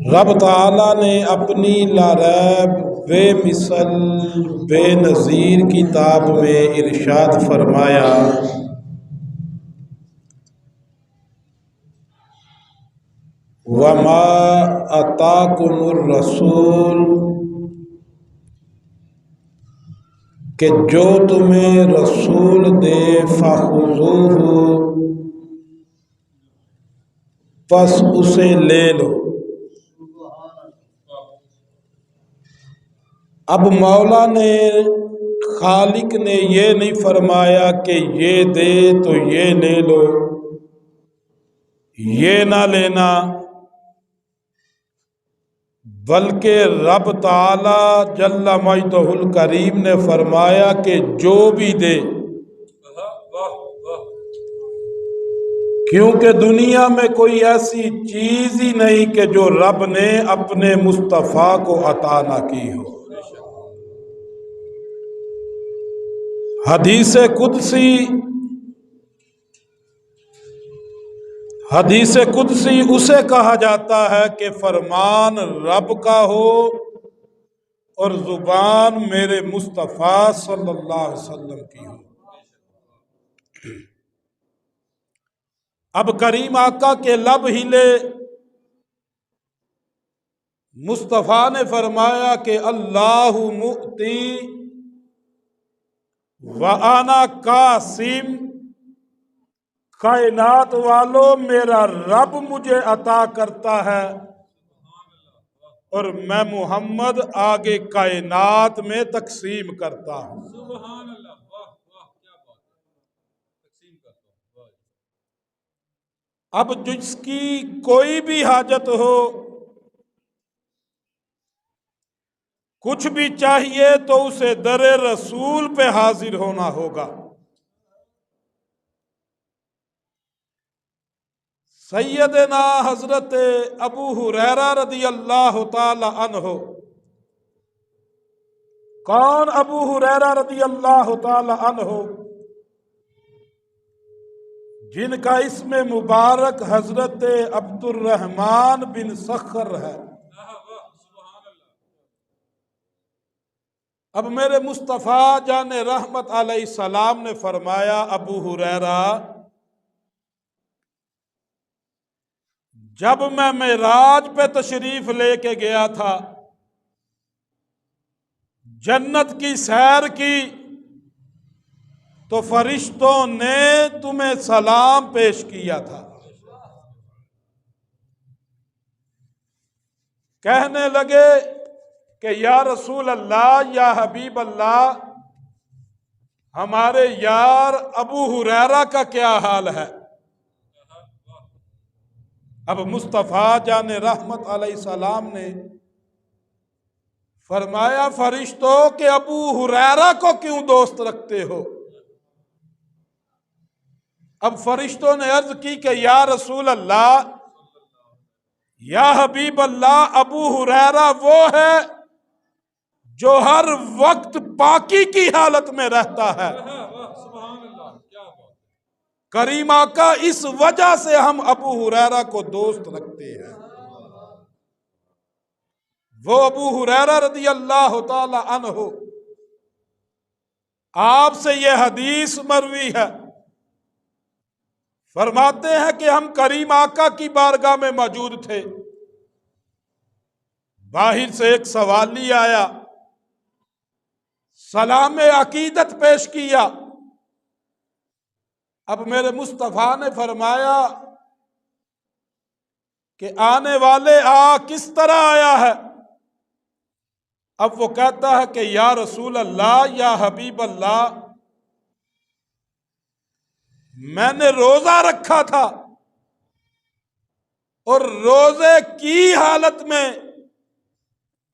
رب تعالیٰ نے اپنی لا ریب بے مثل بے نظیر کتاب میں ارشاد فرمایا وَمَا أَتَاكُمُ الرَّسُولُ کہ جو تمہیں رسول دے فَخُذُوهُ پس اسے لے لو۔ اب مولا نے خالق نے یہ نہیں فرمایا کہ یہ دے تو یہ لے لو، یہ نہ لینا، بلکہ رب تعالی جل مجدہ الکریم نے فرمایا کہ جو بھی دے، کیونکہ دنیا میں کوئی ایسی چیز ہی نہیں کہ جو رب نے اپنے مصطفیٰ کو عطا نہ کی ہو۔ حدیث قدسی اسے کہا جاتا ہے کہ فرمان رب کا ہو اور زبان میرے مصطفیٰ صلی اللہ علیہ وسلم کی ہو۔ اب کریم آقا کے لب ہلے، مصطفیٰ نے فرمایا کہ اللہ مؤتی وَأَنَا قاسم، کائنات والو میرا رب مجھے عطا کرتا ہے اور میں محمد آگے کائنات میں تقسیم کرتا ہوں۔ اب جس کی کوئی بھی حاجت ہو، کچھ بھی چاہیے تو اسے در رسول پہ حاضر ہونا ہوگا۔ سیدنا حضرت ابو ہریرہ رضی اللہ تعالی عنہ، کون ابو ہریرہ رضی اللہ تعالی عنہ؟ جن کا اسم مبارک حضرت عبد الرحمن بن صخر ہے۔ اب میرے مصطفیٰ جان رحمت علیہ السلام نے فرمایا ابو ہریرہ، جب میں معراج پہ تشریف لے کے گیا تھا، جنت کی سیر کی، تو فرشتوں نے تمہیں سلام پیش کیا تھا۔ کہنے لگے کہ یا رسول اللہ، یا حبیب اللہ، ہمارے یار ابو ہریرہ کا کیا حال ہے؟ اب مصطفیٰ جان رحمت علیہ السلام نے فرمایا فرشتوں کہ ابو ہریرہ کو کیوں دوست رکھتے ہو؟ اب فرشتوں نے عرض کی کہ یا رسول اللہ، یا حبیب اللہ، ابو ہریرہ وہ ہے جو ہر وقت پاکی کی حالت میں رہتا ہے۔ کریم آقا اس وجہ سے ہم ابو ہریرہ کو دوست رکھتے ہیں۔ وہ ابو ہریرہ رضی اللہ تعالی عنہ، آپ سے یہ حدیث مروی ہے، فرماتے ہیں کہ ہم کریم آقا کی بارگاہ میں موجود تھے، باہر سے ایک سوالی آیا، سلام عقیدت پیش کیا۔ اب میرے مصطفیٰ نے فرمایا کہ آنے والے کس طرح آیا ہے؟ اب وہ کہتا ہے کہ یا رسول اللہ، یا حبیب اللہ، میں نے روزہ رکھا تھا اور روزے کی حالت میں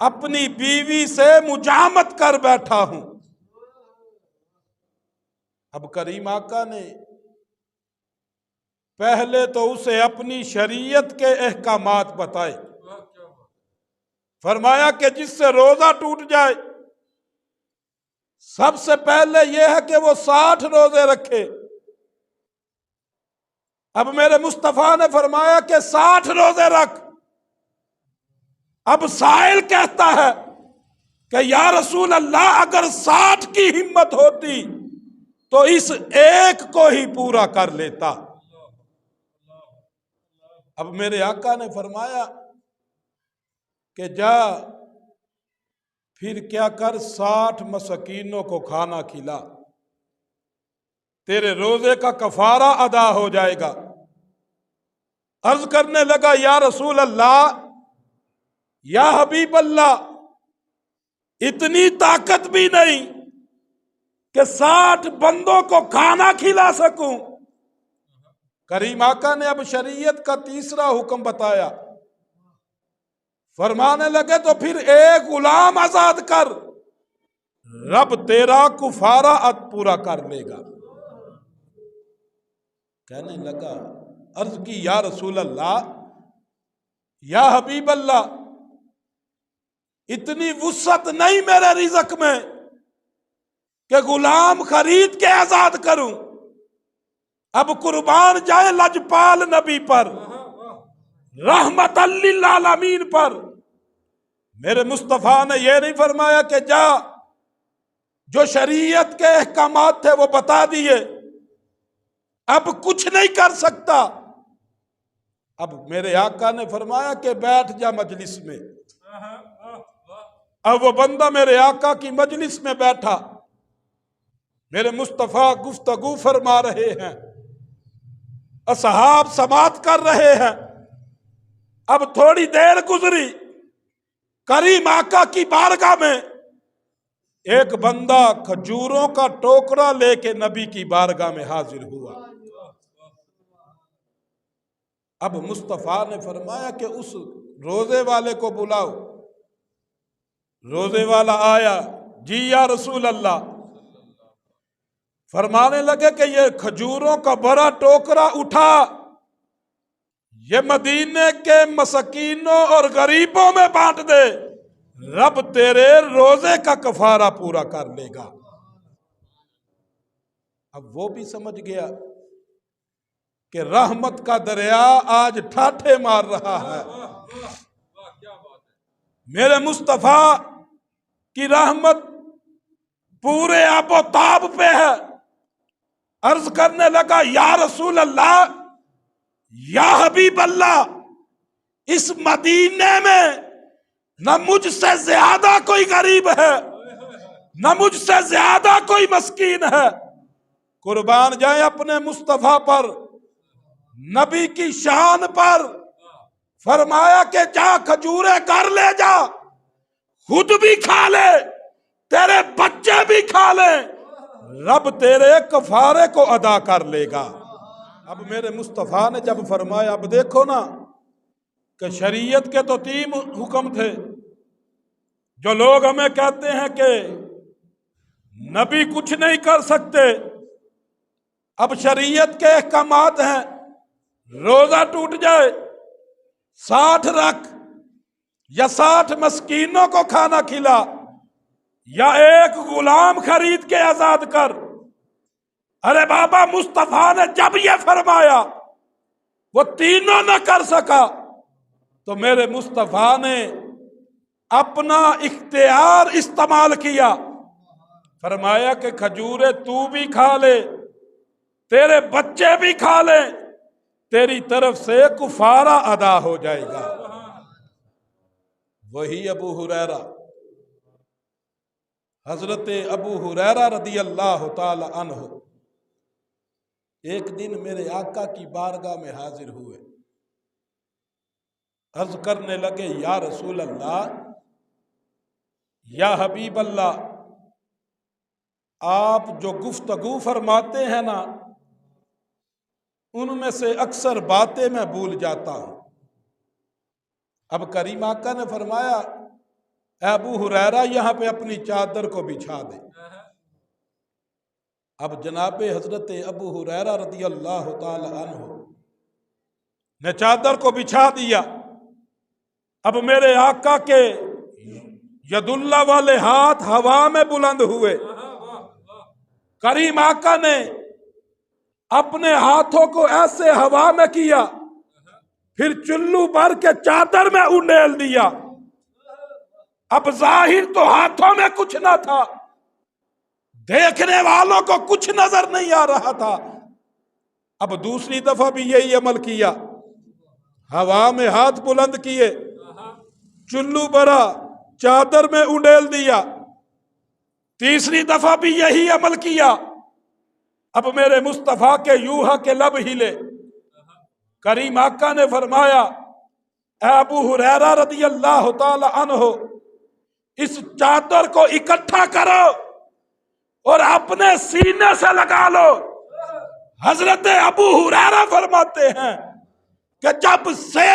اپنی بیوی سے مجامت کر بیٹھا ہوں۔ اب کریم آقا نے پہلے تو اسے اپنی شریعت کے احکامات بتائے، فرمایا کہ جس سے روزہ ٹوٹ جائے سب سے پہلے یہ ہے کہ وہ 60 روزے رکھے۔ اب میرے مصطفیٰ نے فرمایا کہ 60 روزے رکھ، اب سائل کہتا ہے کہ یا رسول اللہ اگر 60 کی ہمت ہوتی تو اس ایک کو ہی پورا کر لیتا۔ اب میرے آقا نے فرمایا کہ جا پھر کیا کر 60 مسکینوں کو کھانا کھلا، تیرے روزے کا کفارہ ادا ہو جائے گا۔ عرض کرنے لگا یا رسول اللہ، یا حبیب اللہ، اتنی طاقت بھی نہیں کہ 60 بندوں کو کھانا کھلا سکوں۔ کریم آقا نے اب شریعت کا تیسرا حکم بتایا، فرمانے لگے تو پھر ایک غلام آزاد کر، رب تیرا کفارہ پورا کر لے گا۔ کہنے لگا، عرض کی یا رسول اللہ، یا حبیب اللہ، اتنی وسعت نہیں میرے رزق میں کہ غلام خرید کے آزاد کروں۔ اب قربان جائے لجپال نبی پر، رحمت للعالمین پر۔ میرے مصطفیٰ نے یہ نہیں فرمایا کہ جا جو شریعت کے احکامات تھے وہ بتا دیے، اب کچھ نہیں کر سکتا۔ اب میرے آقا نے فرمایا کہ بیٹھ جا مجلس میں۔ اب وہ بندہ میرے آقا کی مجلس میں بیٹھا، میرے مصطفیٰ گفتگو فرما رہے ہیں، اصحاب سماعت کر رہے ہیں۔ اب تھوڑی دیر گزری، کریم آقا کی بارگاہ میں ایک بندہ کھجوروں کا ٹوکرا لے کے نبی کی بارگاہ میں حاضر ہوا۔ اب مصطفیٰ نے فرمایا کہ اس روزے والے کو بلاؤ۔ روزے والا آیا، جی یا رسول اللہ۔ فرمانے لگے کہ یہ کھجوروں کا بڑا ٹوکرا اٹھا، یہ مدینے کے مسکینوں اور غریبوں میں بانٹ دے، رب تیرے روزے کا کفارہ پورا کر لے گا۔ اب وہ بھی سمجھ گیا کہ رحمت کا دریا آج ٹھاٹھے مار رہا ہے۔ میرے مصطفیٰ کی رحمت پورے آب و تاب پہ ہے۔ عرض کرنے لگا یا رسول اللہ، یا حبیب اللہ، اس مدینے میں نہ مجھ سے زیادہ کوئی غریب ہے، نہ مجھ سے زیادہ کوئی مسکین ہے۔ قربان جائیں اپنے مصطفیٰ پر، نبی کی شان پر۔ فرمایا کہ جا کھجورے کر لے جا، خود بھی کھا لے، تیرے بچے بھی کھا لیں، رب تیرے کفارے کو ادا کر لے گا۔ اب میرے مصطفیٰ نے جب فرمایا، اب دیکھو نا کہ شریعت کے تو 3 حکم تھے۔ جو لوگ ہمیں کہتے ہیں کہ نبی کچھ نہیں کر سکتے، اب شریعت کے احکامات ہیں، روزہ ٹوٹ جائے 60 رکھ، یا 60 مسکینوں کو کھانا کھلا، یا ایک غلام خرید کے آزاد کر۔ ارے بابا، مصطفیٰ نے جب یہ فرمایا وہ تینوں نہ کر سکا، تو میرے مصطفیٰ نے اپنا اختیار استعمال کیا۔ فرمایا کہ کھجورے تو بھی کھا لے، تیرے بچے بھی کھا لیں، تیری طرف سے کفارہ ادا ہو جائے گا۔ وہی ابو ہریرہ، حضرت ابو ہریرہ رضی اللہ تعالی عنہ ایک دن میرے آقا کی بارگاہ میں حاضر ہوئے۔ عرض کرنے لگے یا رسول اللہ، یا حبیب اللہ، آپ جو گفتگو فرماتے ہیں نا، ان میں سے اکثر باتیں میں بھول جاتا ہوں۔ اب کریم آقا نے فرمایا اے ابو ہریرہ، یہاں پہ اپنی چادر کو بچھا دے۔ اب جناب حضرت ابو ہریرہ رضی اللہ تعالی عنہ نے چادر کو بچھا دیا۔ اب میرے آقا کے ید اللہ والے ہاتھ ہوا میں بلند ہوئے۔ کریم آقا نے اپنے ہاتھوں کو ایسے ہوا میں کیا، پھر چلو بھر کے چادر میں انڈیل دیا۔ اب ظاہر تو ہاتھوں میں کچھ نہ تھا، دیکھنے والوں کو کچھ نظر نہیں آ رہا تھا۔ اب دوسری دفعہ بھی یہی عمل کیا، ہوا میں ہاتھ بلند کیے، چلو بھرا، چادر میں انڈیل دیا۔ تیسری دفعہ بھی یہی عمل کیا۔ اب میرے مصطفیٰ کے یوہا کے لب ہلے۔ کریم آقا نے فرمایا، اے ابو ہریرہ رضی اللہ تعالی عنہ، اس چادر کو اکٹھا کرو اور اپنے سینے سے لگا لو۔ حضرت ابو ہریرہ فرماتے ہیں کہ جب سے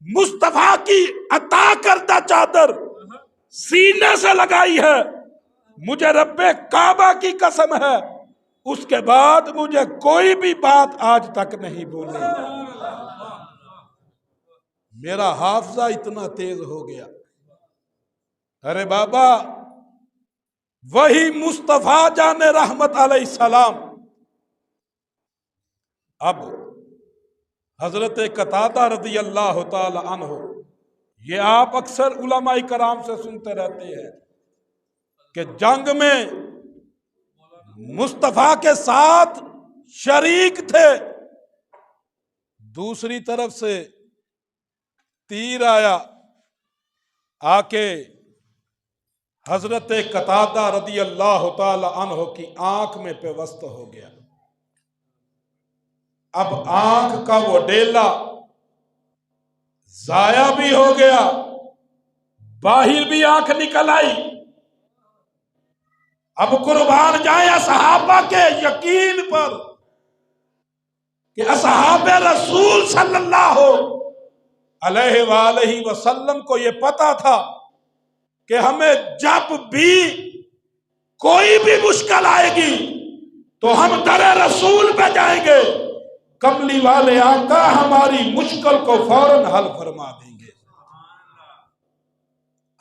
مصطفیٰ کی عطا کردہ چادر سینے سے لگائی ہے، مجھے رب کعبہ کی قسم ہے، اس کے بعد مجھے کوئی بھی بات آج تک نہیں بھولی۔ میرا حافظہ اتنا تیز ہو گیا۔ ارے بابا، وہی مصطفیٰ جان رحمت علیہ السلام اب حضرت قتادہ رضی اللہ تعالی عنہ، یہ آپ اکثر علماء کرام سے سنتے رہتے ہیں کہ جنگ میں مصطفیٰ کے ساتھ شریک تھے، دوسری طرف سے تیر آیا، آ کے حضرت قتادہ رضی اللہ تعالی عنہ کی آنکھ میں پیوست ہو گیا۔ اب آنکھ کا وہ ڈیلا ضائع بھی ہو گیا، باہر بھی آنکھ نکل آئی۔ اب قربان جائیں صحابہ کے یقین پر کہ اصحاب رسول صلی اللہ علیہ وآلہ وسلم کو یہ پتا تھا کہ ہمیں جب بھی کوئی بھی مشکل آئے گی تو ہم در رسول پہ جائیں گے، کملی والے آقا ہماری مشکل کو فوراً حل فرما دیں گے۔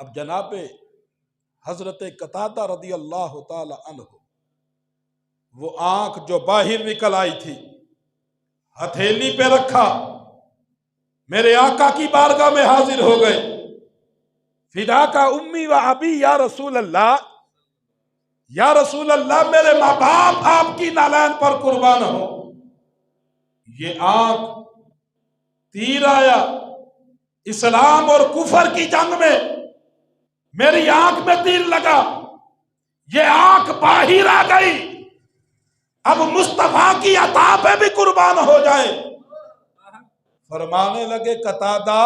اب جناب حضرت قتادہ رضی اللہ تعالی عنہ، وہ آنکھ جو باہر نکل آئی تھی ہتھیلی پہ رکھا، میرے آقا کی بارگاہ میں حاضر ہو گئے۔ فدا کا امی و ابی یا رسول اللہ، یا رسول اللہ، میرے ماں باپ آپ کی نالین پر قربان ہو۔ یہ آنکھ تیر آیا اسلام اور کفر کی جنگ میں، میری آنکھ میں تیر لگا، یہ آنکھ باہر آ گئی، اب مصطفیٰ کی عطا پہ بھی قربان ہو جائے۔ فرمانے لگے، قتادہ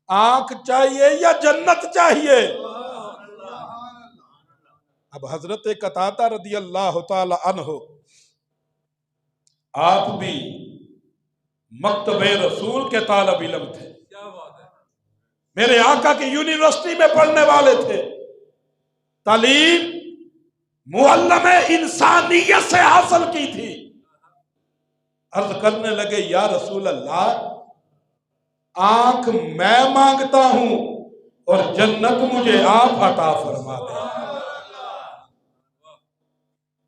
آنکھ چاہیے یا جنت چاہیے؟ اب حضرت قتادہ رضی اللہ تعالی عنہ، آپ بھی مکتب رسول کے طالب علم تھے، میرے آقا کی یونیورسٹی میں پڑھنے والے تھے، تعلیم معلم انسانیت سے حاصل کی تھی۔ عرض کرنے لگے، یا رسول اللہ، آنکھ میں مانگتا ہوں اور جنت مجھے آپ عطا فرما دیں۔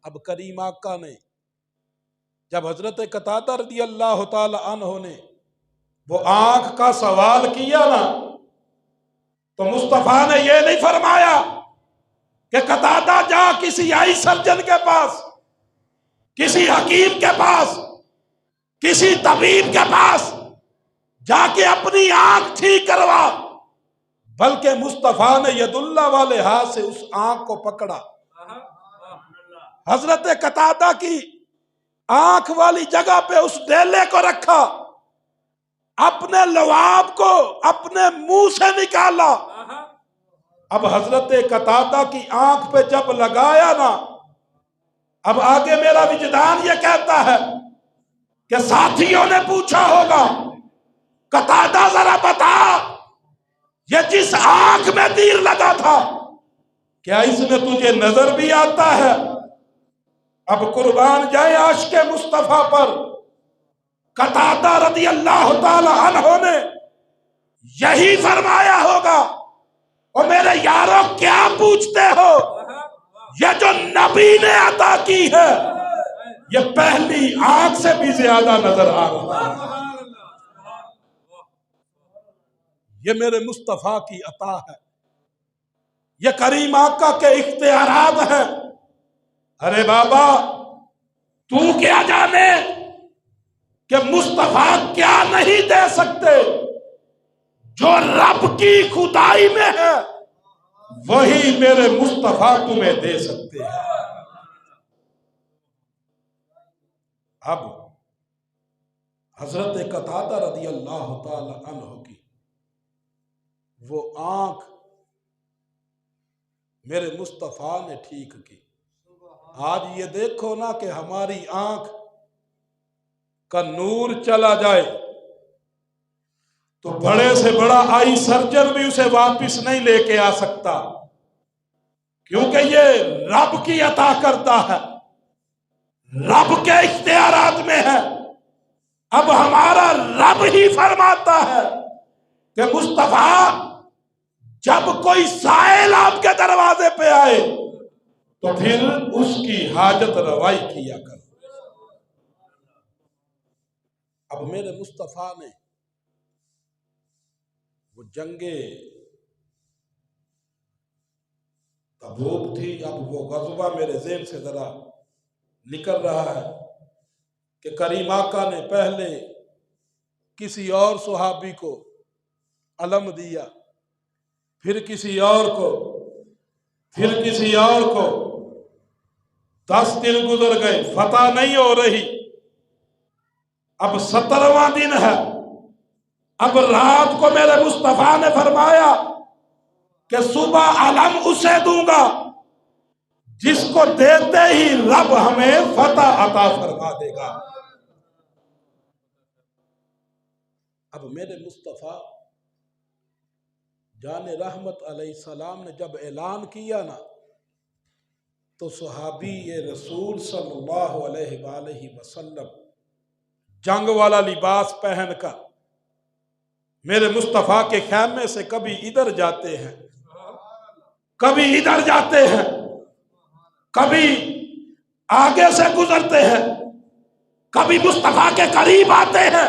اب کریم آقا نے جب حضرت قتادہ رضی اللہ تعالی عنہ نے وہ آنکھ کا سوال کیا نا، تو مصطفیٰ نے یہ نہیں فرمایا کہ قتادہ جا کسی آئی سرجن کے پاس، کسی حکیم کے پاس، کسی طبیب کے پاس جا کے اپنی آنکھ ٹھیک کروا، بلکہ مصطفیٰ نے ید اللہ والے ہاتھ سے اس آنکھ کو پکڑا، حضرت قتادہ کی آنکھ والی جگہ پہ اس ڈیلے کو رکھا، اپنے لعاب کو اپنے منہ سے نکالا۔ اب حضرت قتادہ کی آنکھ پہ جب لگایا نا، اب آگے میرا وجدان یہ کہتا ہے کہ ساتھیوں نے پوچھا ہوگا، قتادہ ذرا بتا، یہ جس آنکھ میں تیر لگا تھا کیا اس میں تجھے نظر بھی آتا ہے؟ اب قربان جائے عاشق مصطفیٰ پر، قتادہ رضی اللہ تعالی عنہ نے یہی فرمایا ہوگا، اور میرے یاروں کیا پوچھتے ہو، یہ جو نبی نے عطا کی ہے یہ پہلی آنکھ سے بھی زیادہ نظر آ رہا ہے، یہ میرے مصطفیٰ کی عطا ہے۔ یہ کریم آقا کے اختیارات ہیں۔ ارے بابا تو کیا جانے کہ مصطفیٰ کیا نہیں دے سکتے؟ جو رب کی خدائی میں ہے وہی میرے مصطفیٰ تمہیں دے سکتے ہیں۔ اب حضرت قتادہ رضی اللہ تعالی عنہ کی وہ آنکھ میرے مصطفیٰ نے ٹھیک کی۔ آج یہ دیکھو نا کہ ہماری آنکھ کا نور چلا جائے تو بڑے سے بڑا آئی سرجن بھی اسے واپس نہیں لے کے آ سکتا، کیونکہ یہ رب کی عطا کرتا ہے، رب کے اختیارات میں ہے۔ اب ہمارا رب ہی فرماتا ہے کہ مصطفیٰ جب کوئی سائل آپ کے دروازے پہ آئے تو پھر اس کی حاجت روائی کیا کر۔ اب میرے مصطفیٰ نے وہ جنگ تبوک تھی، اب وہ غزوہ میرے ذہن سے ذرا نکل رہا ہے کہ کریم آقا نے پہلے کسی اور صحابی کو علم دیا، پھر کسی اور کو، پھر کسی اور کو۔ 10 دن گزر گئے، فتح نہیں ہو رہی۔ اب 17واں دن ہے۔ اب رات کو میرے مصطفیٰ نے فرمایا کہ صبح علم اسے دوں گا جس کو دیتے ہی رب ہمیں فتح عطا فرما دے گا۔ اب میرے مصطفیٰ جان رحمت علیہ السلام نے جب اعلان کیا نا تو صحابی رسول صلی اللہ علیہ وآلہ وسلم جنگ والا لباس پہن کر میرے مصطفیٰ کے خیمے سے کبھی ادھر جاتے ہیں، کبھی ادھر جاتے ہیں، کبھی آگے سے گزرتے ہیں، کبھی مصطفیٰ کے قریب آتے ہیں،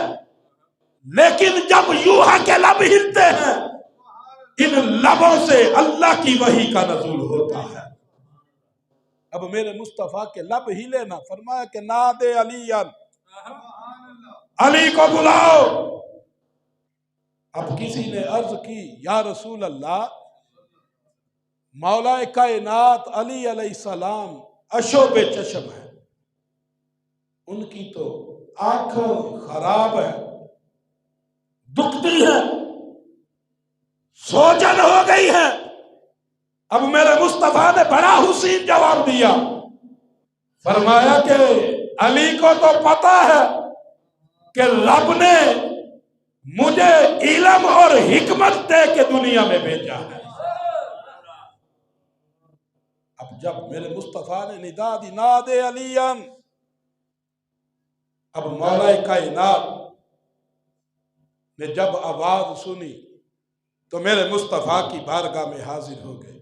لیکن جب یوحا کے لب ہلتے ہیں ان لبوں سے اللہ کی وحی کا نزول ہوتا ہے۔ اب میرے مصطفیٰ کے لب ہلے نا، فرمایا کہ نادے علی، علی کو بلاؤ۔ اب کسی نے عرض کی یا رسول اللہ، مولا کائنات علی علیہ السلام اشوب چشم ہے، ان کی تو آنکھیں خراب ہے، دکھتی ہے، سوجن ہو گئی ہے۔ اب میرے مصطفیٰ نے بڑا حسین جواب دیا، فرمایا کہ علی کو تو پتا ہے کہ رب نے مجھے علم اور حکمت دے کے دنیا میں بھیجا ہے۔ اب جب میرے مصطفیٰ نے ندا دی نادے علی، اب مولا کائنات نے جب آواز سنی تو میرے مصطفیٰ کی بارگاہ میں حاضر ہو گئے۔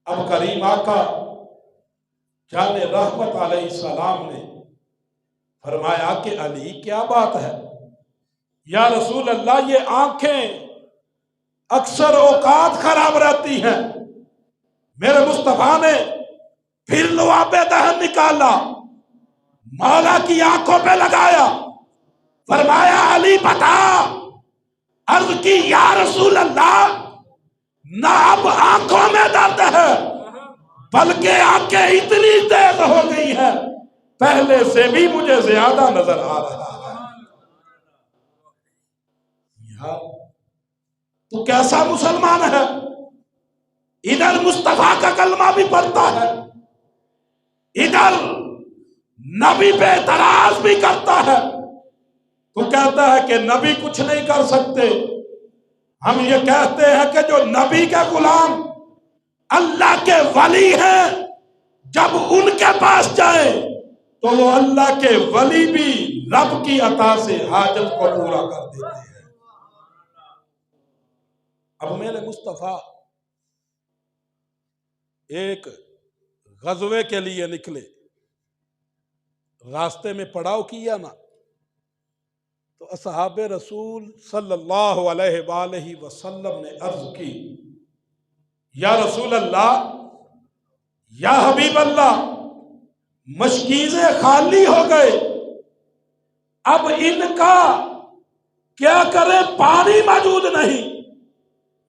اب کریم آقا جان رحمت علیہ السلام نے فرمایا کہ علی کیا بات ہے؟ یا رسول اللہ، یہ آنکھیں اکثر اوقات خراب رہتی ہیں۔ میرے مصطفیٰ نے پھر لعاب دہن نکالا، مولا کی آنکھوں پہ لگایا، فرمایا علی بتا۔ عرض کی یا رسول اللہ، نہ اب آنکھوں میں درد ہے بلکہ آنکھیں اتنی تیز ہو گئی ہیں پہلے سے بھی مجھے زیادہ نظر آ رہا ہے۔ یار تو کیسا مسلمان ہے؟ ادھر مصطفیٰ کا کلمہ بھی پڑھتا ہے، ادھر نبی پہ اعتراض بھی کرتا ہے، تو کہتا ہے کہ نبی کچھ نہیں کر سکتے۔ ہم یہ کہتے ہیں کہ جو نبی کے غلام اللہ کے ولی ہیں، جب ان کے پاس جائیں تو وہ اللہ کے ولی بھی رب کی عطا سے حاجت کو پورا کر دیتے ہیں۔ اب میرے مصطفیٰ ایک غزوے کے لیے نکلے، راستے میں پڑاؤ کیا نا تو اصحاب رسول صلی اللہ علیہ وآلہ وسلم نے عرض کی یا رسول اللہ، یا حبیب اللہ، مشکیزیں خالی ہو گئے، اب ان کا کیا کریں، پانی موجود نہیں۔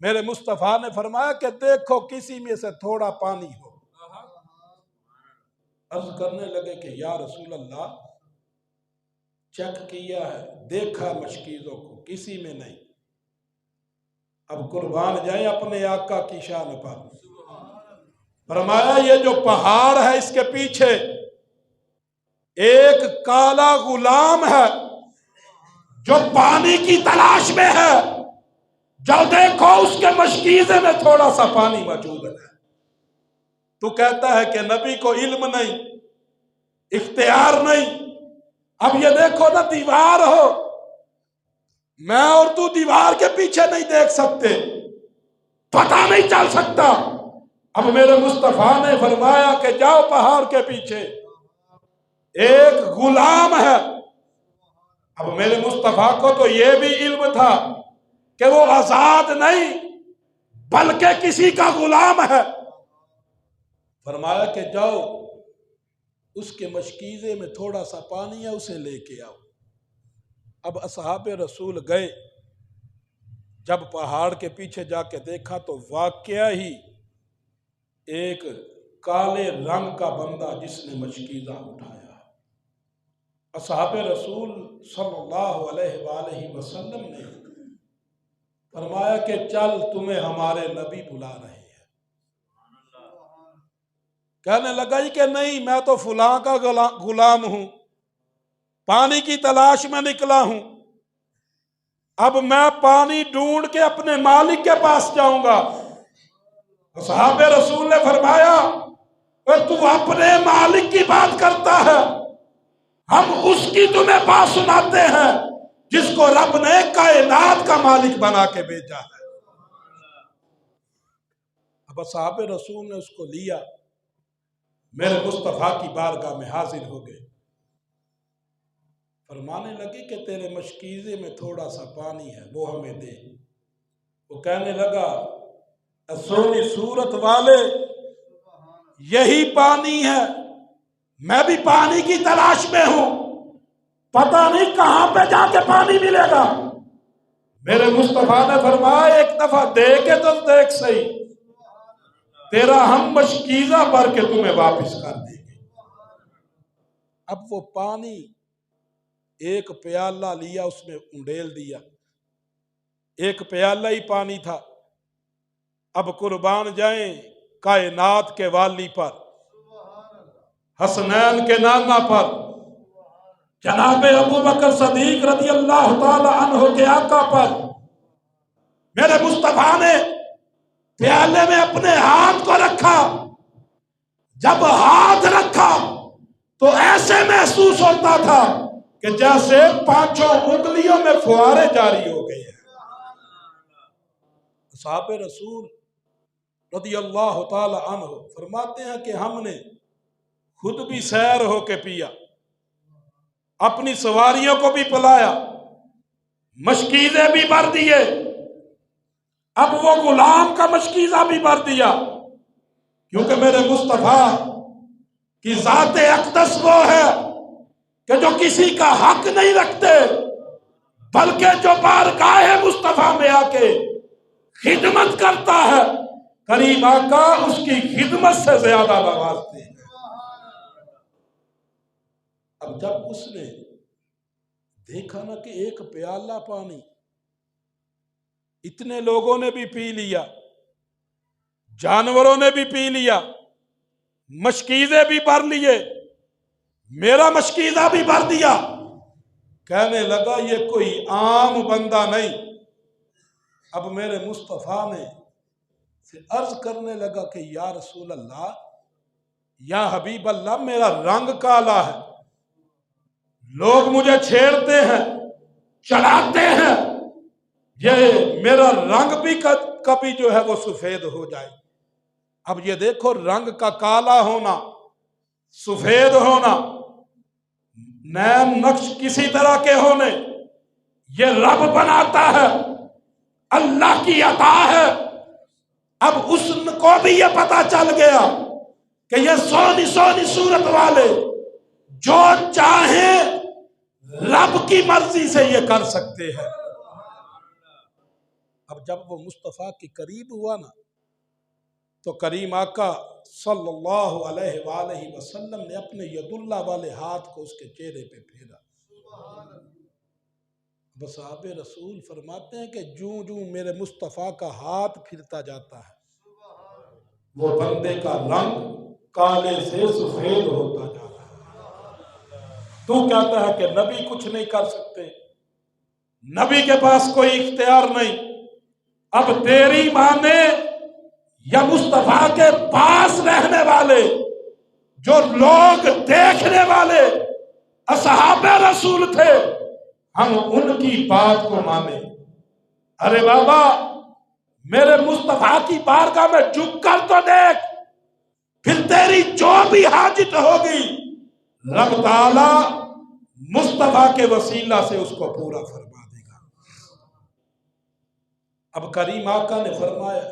میرے مصطفیٰ نے فرمایا کہ دیکھو کسی میں سے تھوڑا پانی ہو۔ عرض کرنے لگے کہ یا رسول اللہ، چیک کیا ہے، دیکھا مشکیزوں کو، کسی میں نہیں۔ اب قربان جائیں اپنے آقا کی شان پر۔ فرمایا یہ جو پہاڑ ہے اس کے پیچھے ایک کالا غلام ہے جو پانی کی تلاش میں ہے، جو دیکھو اس کے مشکیزے میں تھوڑا سا پانی موجود ہے۔ تو کہتا ہے کہ نبی کو علم نہیں، اختیار نہیں۔ اب یہ دیکھو نا، دیوار ہو، میں اور تو دیوار کے پیچھے نہیں دیکھ سکتے، پتہ نہیں چل سکتا۔ اب میرے مصطفیٰ نے فرمایا کہ جاؤ پہاڑ کے پیچھے، ایک غلام ہے۔ اب میرے مصطفیٰ کو تو یہ بھی علم تھا کہ وہ آزاد نہیں بلکہ کسی کا غلام ہے۔ فرمایا کہ جاؤ، اس کے مشکیزے میں تھوڑا سا پانی ہے، اسے لے کے آؤ۔ اب اصحاب رسول گئے، جب پہاڑ کے پیچھے جا کے دیکھا تو واقعہ ہی ایک کالے رنگ کا بندہ جس نے مشکیزہ اٹھایا۔ اصحاب رسول صلی اللہ علیہ وآلہ وسلم نے فرمایا کہ چل، تمہیں ہمارے نبی بلا رہے ہیں۔ کہنے لگا کہ نہیں، میں تو فلاں کا غلام ہوں، پانی کی تلاش میں نکلا ہوں، اب میں پانی ڈھونڈ کے اپنے مالک کے پاس جاؤں گا۔ صحابہ رسول نے فرمایا تو اپنے مالک کی بات کرتا ہے، ہم اس کی تمہیں بات سناتے ہیں جس کو رب نے کائنات کا مالک بنا کے بھیجا ہے۔ اب صحابہ رسول نے اس کو لیا، میرے مصطفیٰ کی بارگاہ میں حاضر ہو گئے۔ فرمانے لگے کہ تیرے مشکیزے میں تھوڑا سا پانی ہے، وہ ہمیں دے۔ وہ کہنے لگا سونی صورت والے، یہی پانی ہے، میں بھی پانی کی تلاش میں ہوں، پتہ نہیں کہاں پہ جا کے پانی ملے گا۔ میرے مصطفیٰ نے فرمایا ایک دفعہ دے کے تو دیکھ صحیح، تیرا ہم مشکیزہ بھر کے تمہیں واپس کر دیں گے۔ اب وہ پانی ایک پیالہ لیا، اس میں انڈیل دیا، ایک پیالہ ہی پانی تھا۔ اب قربان جائیں کائنات کے والی پر، حسنین کے نانا پر، جناب ابو بکر صدیق رضی اللہ تعالی عنہ کے آقا پر، میرے مصطفیٰ نے پیالے میں اپنے ہاتھ کو رکھا۔ جب ہاتھ رکھا تو ایسے محسوس ہوتا تھا کہ جیسے پانچوں انگلیوں میں فوارے جاری ہو گئے ہیں۔ صحابہ رسول رضی اللہ تعالی عنہ فرماتے ہیں کہ ہم نے خود بھی سیر ہو کے پیا، اپنی سواریوں کو بھی پلایا، مشکیزیں بھی بھر دیے، اب وہ غلام کا مشکیزہ بھی بھر دیا، کیونکہ میرے مصطفیٰ کی ذات اقدس وہ ہے کہ جو کسی کا حق نہیں رکھتے، بلکہ جو بارگاہ مصطفیٰ میں آ کے خدمت کرتا ہے، کریم آقا اس کی خدمت سے زیادہ نوازتے ہیں۔ اب جب اس نے دیکھا نا کہ ایک پیالہ پانی اتنے لوگوں نے بھی پی لیا، جانوروں نے بھی پی لیا، مشکیزے بھی بھر لیے، میرا مشکیزہ بھی بھر دیا، کہنے لگا یہ کوئی عام بندہ نہیں۔ اب میرے مصطفیٰ نے سے عرض کرنے لگا کہ یا رسول اللہ، یا حبیب اللہ، میرا رنگ کالا ہے، لوگ مجھے چھیڑتے ہیں، چڑھاتے ہیں، یہ میرا رنگ بھی کبھی جو ہے وہ سفید ہو جائے۔ اب یہ دیکھو، رنگ کا کالا ہونا، سفید ہونا، نیم نقش کسی طرح کے ہونے، یہ رب بناتا ہے، اللہ کی عطا ہے۔ اب اس کو بھی یہ پتا چل گیا کہ یہ سونی سونی صورت والے جو چاہیں رب کی مرضی سے یہ کر سکتے ہیں۔ اب جب وہ مصطفیٰ کے قریب ہوا نا تو کریم آقا صلی اللہ علیہ وآلہ وسلم نے اپنے ید اللہ والے ہاتھ کو اس کے چہرے پہ پھیرا۔ بس صحاب رسول فرماتے ہیں کہ جوں جوں میرے مصطفیٰ کا ہاتھ پھرتا جاتا ہے وہ بندے کا رنگ کالے سے سفید ہوتا جا رہا ہے۔ تو کہتا ہے کہ نبی کچھ نہیں کر سکتے، نبی کے پاس کوئی اختیار نہیں۔ اب تیری ماں نے یا مصطفیٰ کے پاس رہنے والے جو لوگ دیکھنے والے اصحاب رسول تھے، ہم ان کی بات کو مانے۔ ارے بابا میرے مصطفیٰ کی بارگاہ میں جھک کر تو دیکھ، پھر تیری جو بھی حاجت ہوگی رب تعالی مصطفیٰ کے وسیلہ سے اس کو پورا فرما دے گا۔ اب کریم آقا نے فرمایا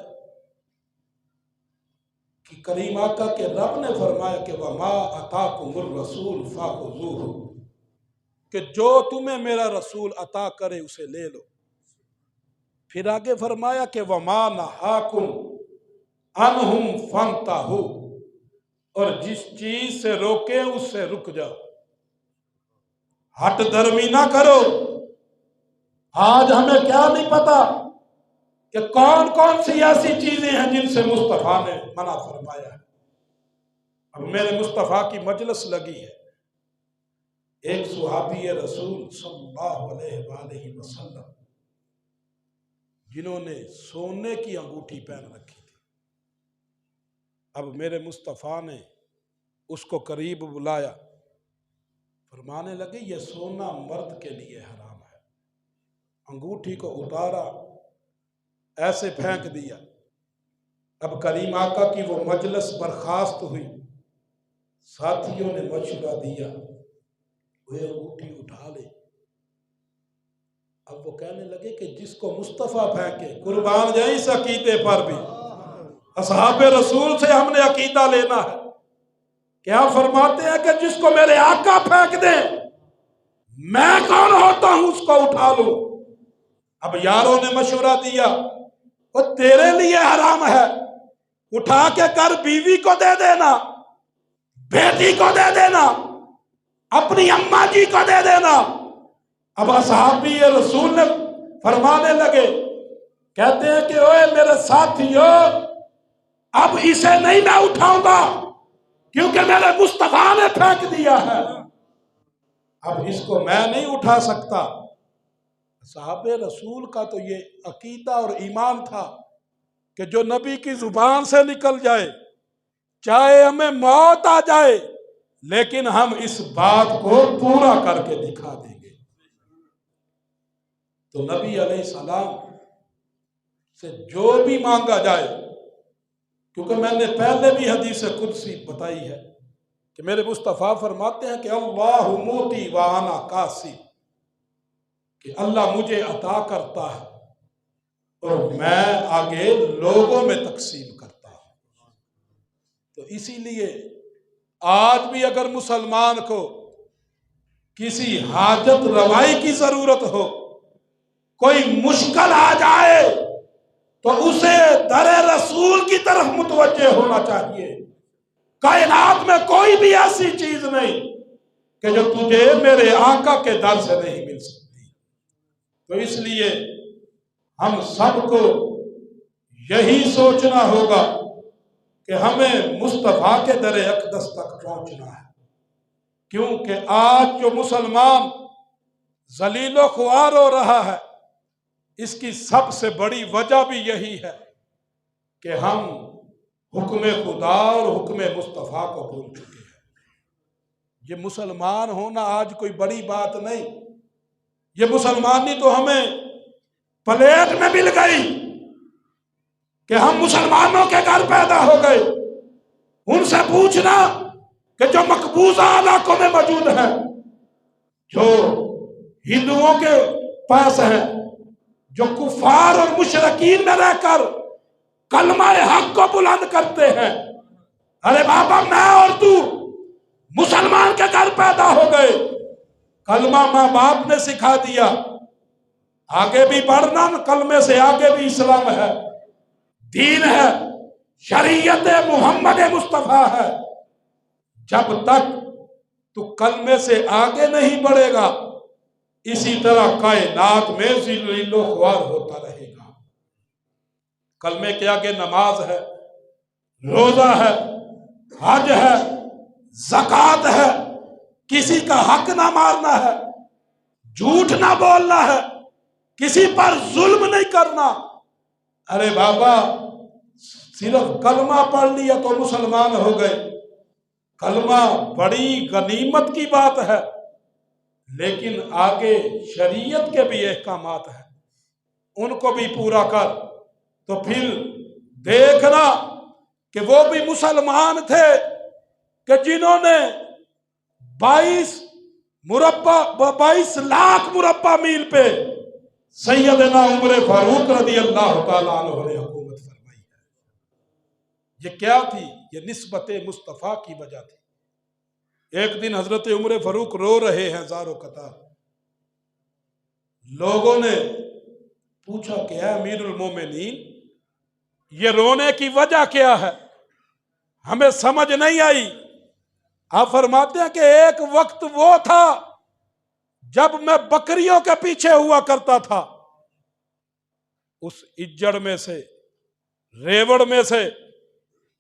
کہ کریم آقا کے رب نے فرمایا کہ وَمَا أَتَاكُمُ الرَّسُولُ فَخُذُوهُ، کہ جو تمہیں میرا رسول عطا کرے اسے لے لو۔ پھر آگے فرمایا کہ وَمَا نَهَاكُمْ عَنْهُمْ فَانْتَهُوا، اور جس چیز سے روکے اس سے رک جاؤ، ہٹ درمی نہ کرو۔ آج ہمیں کیا نہیں پتا کہ کون کون سی ایسی چیزیں ہیں جن سے مصطفیٰ نے منع فرمایا ہے۔ اب میرے مصطفیٰ کی مجلس لگی ہے، ایک صحابی رسول صلی اللہ علیہ وآلہ وسلم جنہوں نے سونے کی انگوٹھی پہن رکھی تھی، اب میرے مصطفیٰ نے اس کو قریب بلایا، فرمانے لگے یہ سونا مرد کے لیے حرام ہے۔ انگوٹھی کو اتارا، ایسے پھینک دیا۔ اب کریم آقا کی وہ مجلس برخاست ہوئی، ساتھیوں نے مشورہ دیا وہ انگوٹھی اٹھا لے۔ اب وہ کہنے لگے کہ جس کو مصطفیٰ پھینکے، قربان جائیں اس عقیدے پر بھی اصحاب رسول سے ہم نے عقیدہ لینا ہے۔ کیا فرماتے ہیں کہ جس کو میرے آقا پھینک دیں میں کون ہوتا ہوں اس کو اٹھا لوں۔ اب یاروں نے مشورہ دیا وہ تیرے لیے حرام ہے، اٹھا کے کر بیوی کو دے دینا، بیٹی کو دے دینا، اپنی اماں جی کو دے دینا۔ اب اصحابی رسول نے فرمانے لگے، کہتے ہیں کہ اوے میرے ساتھیو اب اسے نہیں میں اٹھاؤں گا کیونکہ میرے مصطفیٰ نے پھینک دیا ہے، اب اس کو میں نہیں اٹھا سکتا۔ صحابہ رسول کا تو یہ عقیدہ اور ایمان تھا کہ جو نبی کی زبان سے نکل جائے چاہے ہمیں موت آ جائے لیکن ہم اس بات کو پورا کر کے دکھا دیں گے۔ تو نبی علیہ السلام سے جو بھی مانگا جائے، کیونکہ میں نے پہلے بھی حدیث قدسی بتائی ہے کہ میرے مصطفیٰ فرماتے ہیں کہ اللہ موتی وانا قاسی، کہ اللہ مجھے عطا کرتا ہے اور میں آگے لوگوں میں تقسیم کرتا ہوں۔ تو اسی لیے آج بھی اگر مسلمان کو کسی حاجت روائی کی ضرورت ہو، کوئی مشکل آ جائے تو اسے در رسول کی طرف متوجہ ہونا چاہیے۔ کائنات میں کوئی بھی ایسی چیز نہیں کہ جو تجھے میرے آقا کے در سے نہیں مل سکتی۔ تو اس لیے ہم سب کو یہی سوچنا ہوگا کہ ہمیں مصطفیٰ کے در اقدس تک پہنچنا ہے، کیونکہ آج جو مسلمان ذلیل و خوار ہو رہا ہے اس کی سب سے بڑی وجہ بھی یہی ہے کہ ہم حکم خدا اور حکم مصطفیٰ کو بھول چکے ہیں۔ یہ مسلمان ہونا آج کوئی بڑی بات نہیں، یہ مسلمانی تو ہمیں پلیٹ میں مل گئی کہ ہم مسلمانوں کے گھر پیدا ہو گئے۔ ان سے پوچھنا کہ جو مقبوضہ علاقوں میں موجود ہیں، جو ہندوؤں کے پاس ہیں، جو کفار اور مشرکین میں رہ کر کلمہ حق کو بلند کرتے ہیں. ارے بابا میں اور تو مسلمان کے گھر پیدا ہو گئے، کلمہ ماں باپ نے سکھا دیا، آگے بھی بڑھنا، کلمے سے آگے بھی اسلام ہے، دین ہے، شریعت محمد مصطفیٰ ہے. جب تک تو کلمے سے آگے نہیں بڑھے گا اسی طرح کائنات میں ذل و خوار ہوتا رہے گا. کلمے کے آگے نماز ہے، روزہ ہے، حج ہے، زکوٰۃ ہے، کسی کا حق نہ مارنا ہے، جھوٹ نہ بولنا ہے، کسی پر ظلم نہیں کرنا. ارے بابا صرف کلمہ پڑھ لیا تو مسلمان ہو گئے. کلمہ بڑی غنیمت کی بات ہے، لیکن آگے شریعت کے بھی احکامات ہیں، ان کو بھی پورا کر. تو پھر دیکھنا کہ وہ بھی مسلمان تھے کہ جنہوں نے 22 لاکھ مربع میل پہ سیدنا عمر فاروق رضی اللہ تعالیٰ عنہ نے حکومت فرمائی ہے. یہ کیا تھی؟ یہ نسبت مصطفیٰ کی وجہ تھی. ایک دن حضرت عمر فاروق رو رہے ہیں زار و قطار. لوگوں نے پوچھا کہ اے امیر المومنین یہ رونے کی وجہ کیا ہے؟ ہمیں سمجھ نہیں آئی. آپ فرماتے ہیں کہ ایک وقت وہ تھا جب میں بکریوں کے پیچھے ہوا کرتا تھا، اس اجڑ میں سے، ریوڑ میں سے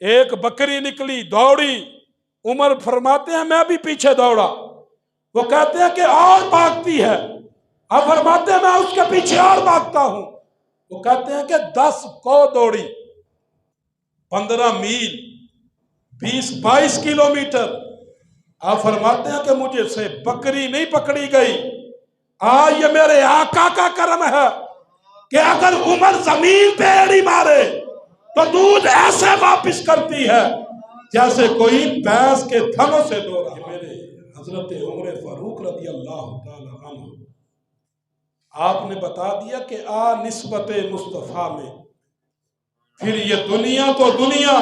ایک بکری نکلی، دوڑی. عمر فرماتے ہیں میں بھی پیچھے دوڑا. وہ کہتے ہیں کہ اور بھاگتی ہے. آپ فرماتے ہیں میں اس کے پیچھے اور بھاگتا ہوں. وہ کہتے ہیں کہ 10 کو دوڑی، 15 میل، 20-22 کلومیٹر. آپ فرماتے ہیں کہ مجھے سے بکری نہیں پکڑی گئی. آج یہ میرے آقا کا کرم ہے کہ اگر عمر زمین پہ ایڑی مارے تو دودھ ایسے واپس کرتی ہے جیسے کوئی بھینس کے تھنوں سے دو رہا. میرے حضرت عمر فاروق رضی اللہ تعالیٰ عنہ آپ نے بتا دیا کہ نسبت مصطفیٰ میں. پھر یہ دنیا تو دنیا،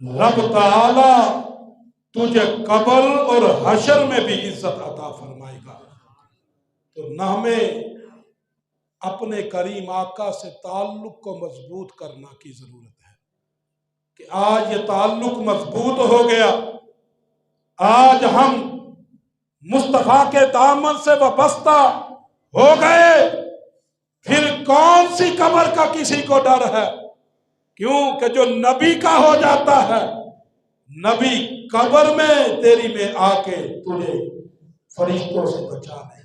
رب تعالی تجھے قبر اور حشر میں بھی عزت عطا فرمائے گا. تو نہ ہمیں اپنے کریم آقا سے تعلق کو مضبوط کرنا کی ضرورت ہے کہ آج یہ تعلق مضبوط ہو گیا، آج ہم مصطفیٰ کے دامن سے وابستہ ہو گئے، پھر کون سی قبر کا کسی کو ڈر ہے؟ کیوں کہ جو نبی کا ہو جاتا ہے، نبی قبر میں تیری میں آ کے تجھے فرشتوں سے بچا لے.